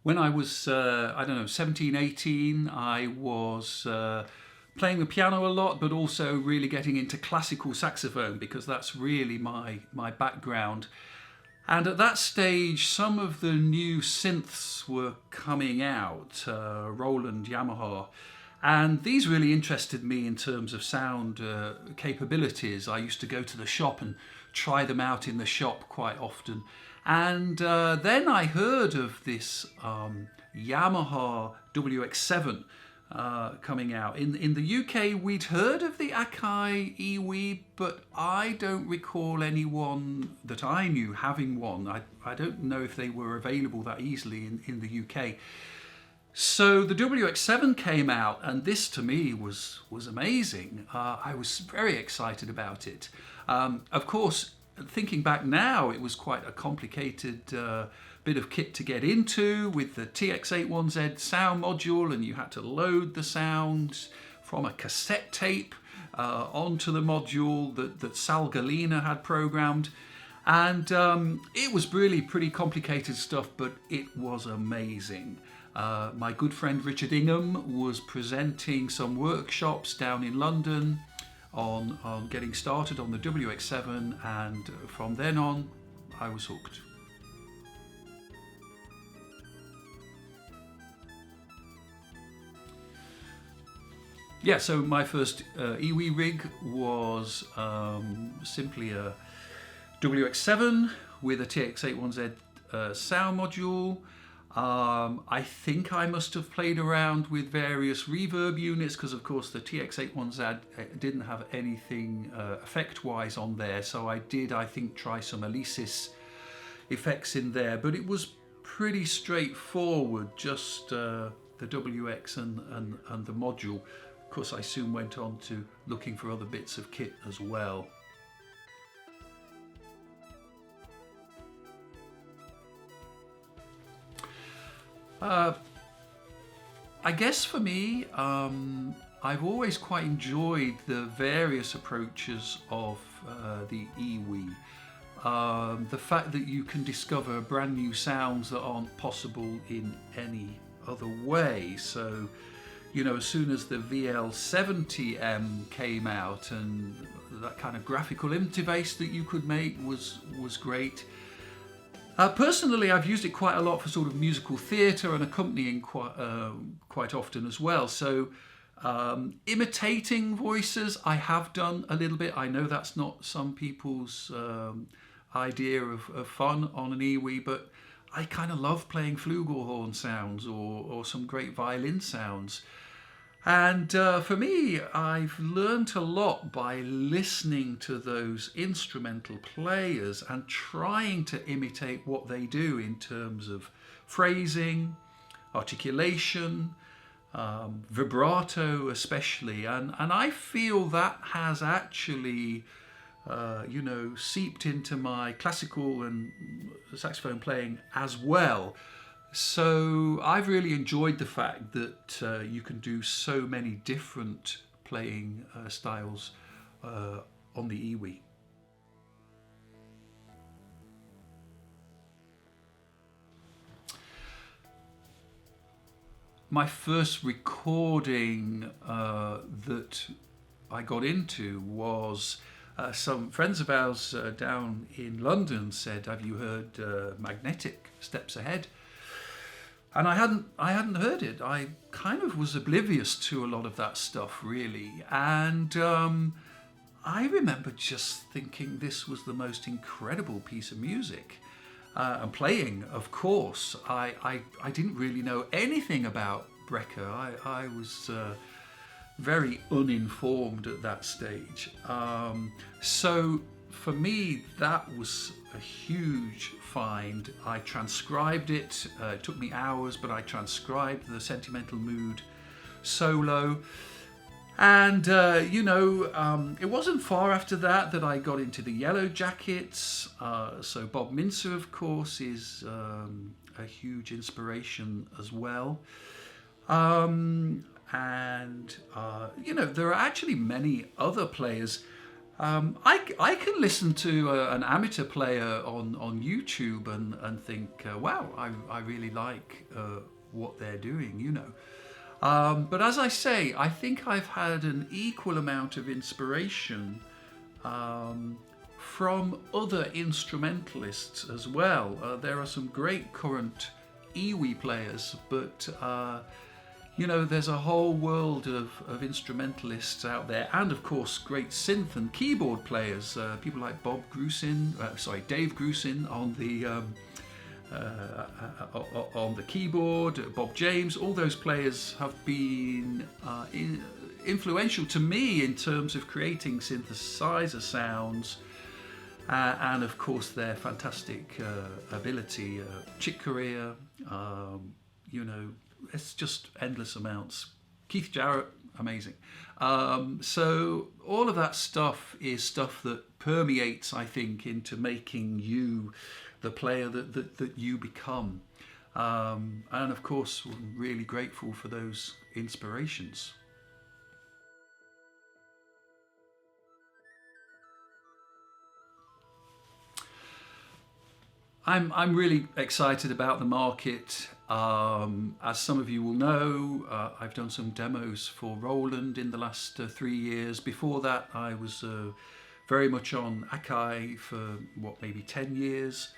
When I was, I don't know, 17, 18, I was playing the piano a lot, but also really getting into classical saxophone because that's really my background. And at that stage, some of the new synths were coming out, Roland, Yamaha, and these really interested me in terms of sound capabilities. I used to go to the shop and try them out in the shop quite often. And then I heard of this Yamaha WX7 coming out. In the UK, we'd heard of the Akai EWI, but I don't recall anyone that I knew having one. I don't know if they were available that easily in the UK. So the WX7 came out, and this to me was amazing. I was very excited about it. Of course, thinking back now, it was quite a complicated bit of kit to get into with the TX81Z sound module, and you had to load the sounds from a cassette tape onto the module that Sal Galena had programmed. And it was really pretty complicated stuff, but it was amazing. My good friend Richard Ingham was presenting some workshops down in London on getting started on the WX7, and from then on I was hooked. Yeah, so my first EWI rig was simply a WX7 with a TX81Z sound module. I think I must have played around with various reverb units because, of course, the TX81Z didn't have anything effect-wise on there. So I did, I think, try some Alesis effects in there, but it was pretty straightforward, just the WX and the module. Of course, I soon went on to looking for other bits of kit as well. I guess for me, I've always quite enjoyed the various approaches of the EWI. The fact that you can discover brand new sounds that aren't possible in any other way. So, you know, as soon as the VL70M came out, and that kind of graphical interface that you could make was great. Personally, I've used it quite a lot for sort of musical theatre and accompanying quite often as well. So imitating voices, I have done a little bit. I know that's not some people's idea of fun on an EWI, but I kind of love playing flugelhorn sounds or some great violin sounds. And for me, I've learnt a lot by listening to those instrumental players and trying to imitate what they do in terms of phrasing, articulation, vibrato especially. And I feel that has actually, seeped into my classical and saxophone playing as well. So I've really enjoyed the fact that you can do so many different playing styles on the EWI. My first recording that I got into was some friends of ours down in London said, "Have you heard Magnetic Steps Ahead?" And I hadn't heard it. I kind of was oblivious to a lot of that stuff, really. And I remember just thinking this was the most incredible piece of music. And playing, of course. I didn't really know anything about Brecker. I was very uninformed at that stage. So for me, that was a huge find. I transcribed it. It took me hours, but I transcribed the Sentimental Mood solo. And, it wasn't far after that I got into the Yellow Jackets. So Bob Mincer, of course, is a huge inspiration as well. There are actually many other players. I can listen to an amateur player on YouTube and think, wow, I really like what they're doing, you know. But as I say, I think I've had an equal amount of inspiration from other instrumentalists as well. There are some great current EWI players, but you know, there's a whole world of instrumentalists out there, and of course great synth and keyboard players. People like Dave Grusin on the keyboard, Bob James. All those players have been influential to me in terms of creating synthesizer sounds, and of course their fantastic ability. Chick Corea, you know, it's just endless amounts. Keith Jarrett, amazing. So all of that stuff is stuff that permeates, I think, into making you the player that you become. And of course, we're really grateful for those inspirations. I'm really excited about the market. As some of you will know, I've done some demos for Roland in the last 3 years. Before that, I was very much on Akai for maybe 10 years.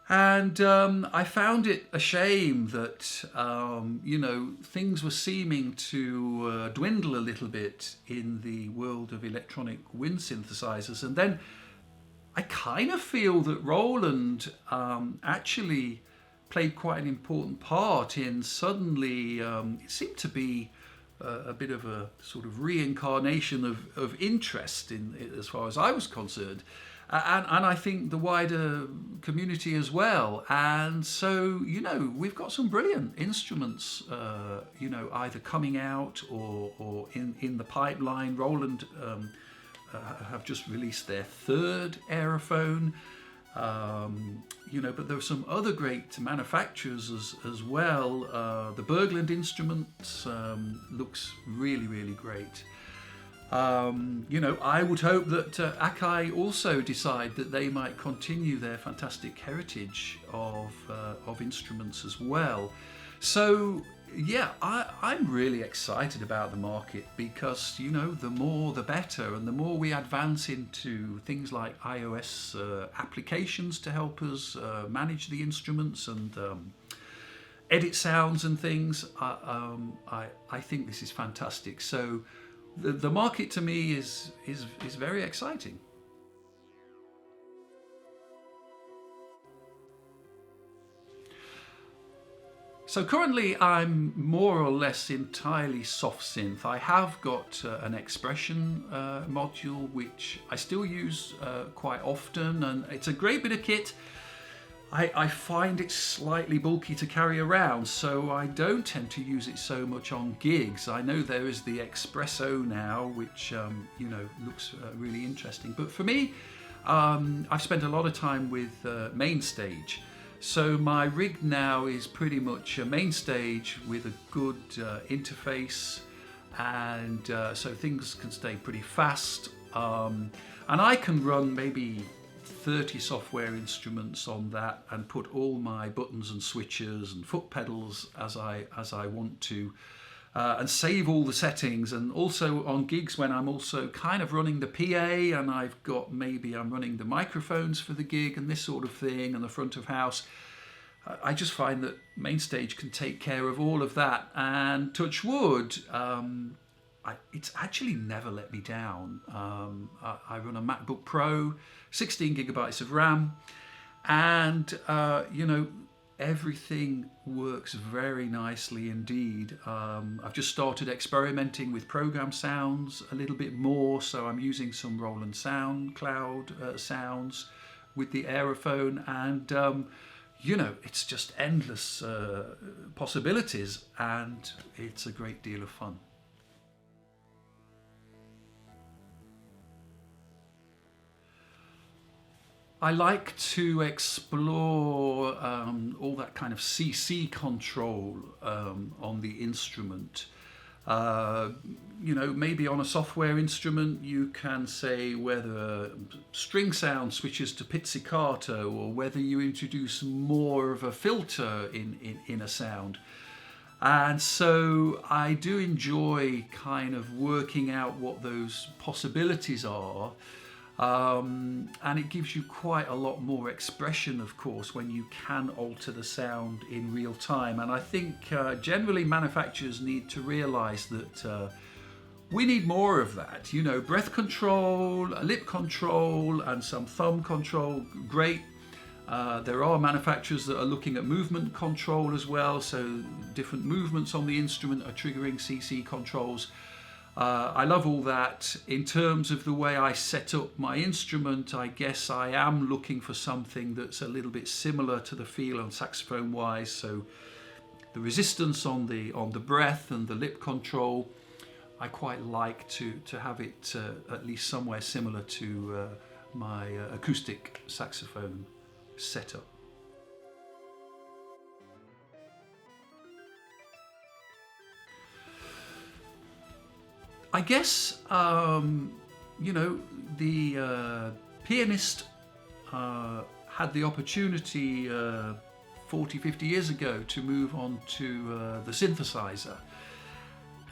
And I found it a shame that you know, things were seeming to dwindle a little bit in the world of electronic wind synthesizers. And then I kind of feel that Roland actually played quite an important part in suddenly, it seemed to be a bit of a sort of reincarnation of interest in as far as I was concerned. And I think the wider community as well. And so, you know, we've got some brilliant instruments, you know, either coming out or in the pipeline. Roland have just released their third aerophone, you know, but there are some other great manufacturers as well. The Bergland Instruments looks really, really great. You know, I would hope that Akai also decide that they might continue their fantastic heritage of instruments as well. So yeah, I'm really excited about the market because, you know, the more the better, and the more we advance into things like iOS applications to help us manage the instruments and edit sounds and things, I think this is fantastic. So the market to me is very exciting. So currently I'm more or less entirely soft synth. I have got an expression module which I still use quite often, and it's a great bit of kit. I find it slightly bulky to carry around, so I don't tend to use it so much on gigs. I know there is the Espresso now, which you know, looks really interesting. But for me, I've spent a lot of time with Mainstage. So my rig now is pretty much a Mainstage with a good interface, and so things can stay pretty fast. And I can run maybe 30 software instruments on that and put all my buttons and switches and foot pedals as I want to, and save all the settings. And also on gigs when I'm also kind of running the PA, and I'm running the microphones for the gig and this sort of thing, and the front of house, I just find that Mainstage can take care of all of that. And touch wood, it's actually never let me down. I run a MacBook Pro, 16 gigabytes of RAM, and you know, everything works very nicely indeed. I've just started experimenting with program sounds a little bit more, so I'm using some Roland SoundCloud sounds with the Aerophone, and you know, it's just endless possibilities, and it's a great deal of fun. I like to explore all that kind of CC control on the instrument. You know, maybe on a software instrument you can say whether string sound switches to pizzicato or whether you introduce more of a filter in a sound. And so I do enjoy kind of working out what those possibilities are. And it gives you quite a lot more expression, of course, when you can alter the sound in real time. And I think generally manufacturers need to realize that we need more of that. You know, breath control, lip control, and some thumb control, great. There are manufacturers that are looking at movement control as well, so different movements on the instrument are triggering CC controls. I love all that. In terms of the way I set up my instrument, I guess I am looking for something that's a little bit similar to the feel on saxophone wise, so the resistance on the breath and the lip control, I quite like to have it at least somewhere similar to my acoustic saxophone setup. I guess, you know, the pianist had the opportunity 40, 50 years ago to move on to the synthesizer.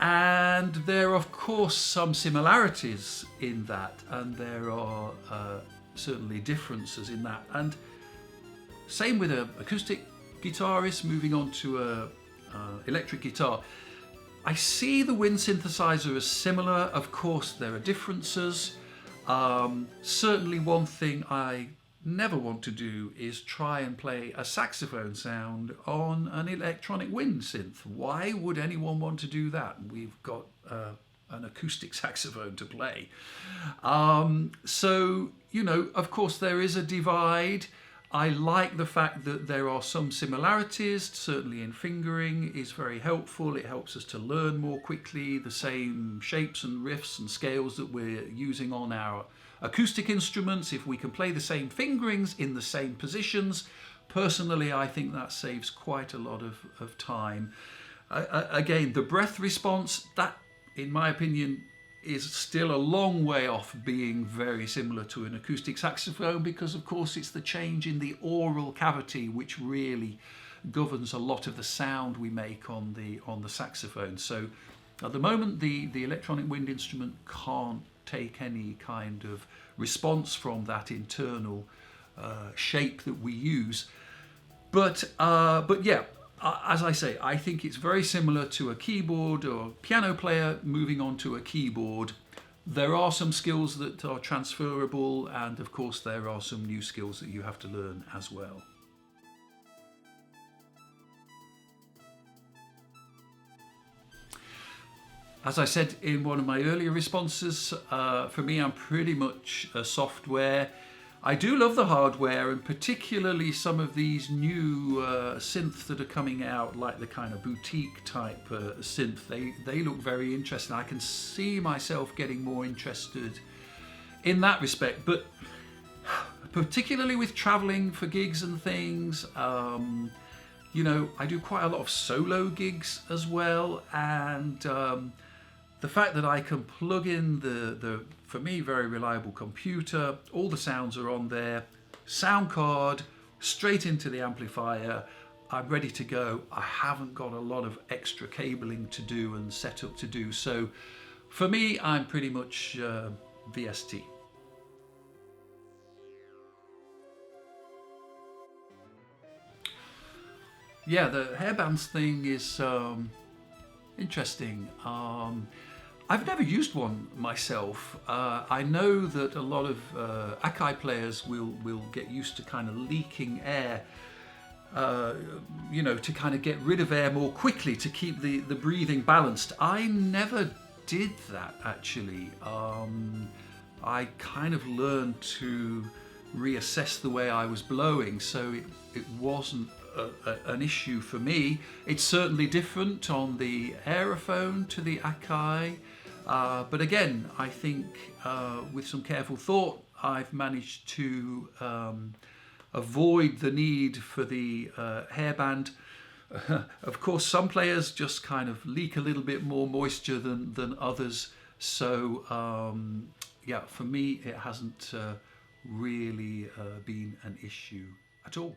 And there are, of course, some similarities in that, and there are certainly differences in that. And same with an acoustic guitarist moving on to an electric guitar. I see the wind synthesizer as similar. Of course, there are differences. Certainly one thing I never want to do is try and play a saxophone sound on an electronic wind synth. Why would anyone want to do that? We've got an acoustic saxophone to play. So, you know, of course there is a divide. I like the fact that there are some similarities, certainly in fingering is very helpful. It helps us to learn more quickly the same shapes and riffs and scales that we're using on our acoustic instruments. If we can play the same fingerings in the same positions, personally I think that saves quite a lot of time. Again, the breath response, that in my opinion is still a long way off being very similar to an acoustic saxophone, because of course it's the change in the oral cavity which really governs a lot of the sound we make on the saxophone. So at the moment the electronic wind instrument can't take any kind of response from that internal shape that we use, but yeah, as I say, I think it's very similar to a keyboard or piano player moving on to a keyboard. There are some skills that are transferable, and of course there are some new skills that you have to learn as well. As I said in one of my earlier responses, for me I'm pretty much a software. I do love the hardware, and particularly some of these new synths that are coming out, like the kind of boutique type synth. They look very interesting. I can see myself getting more interested in that respect, but particularly with traveling for gigs and things, you know, I do quite a lot of solo gigs as well, and the fact that I can plug in the for me very reliable computer, all the sounds are on there, sound card, straight into the amplifier, I'm ready to go. I haven't got a lot of extra cabling to do and setup to do, so for me I'm pretty much VST. Yeah, the hairbands thing is interesting. I've never used one myself. I know that a lot of Akai players will get used to kind of leaking air, you know, to kind of get rid of air more quickly to keep the breathing balanced. I never did that actually. I kind of learned to reassess the way I was blowing, so it wasn't an issue for me. It's certainly different on the Aerophone to the Akai, but again, I think with some careful thought I've managed to avoid the need for the hairband. Of course, some players just kind of leak a little bit more moisture than others. So yeah, for me, it hasn't really been an issue at all.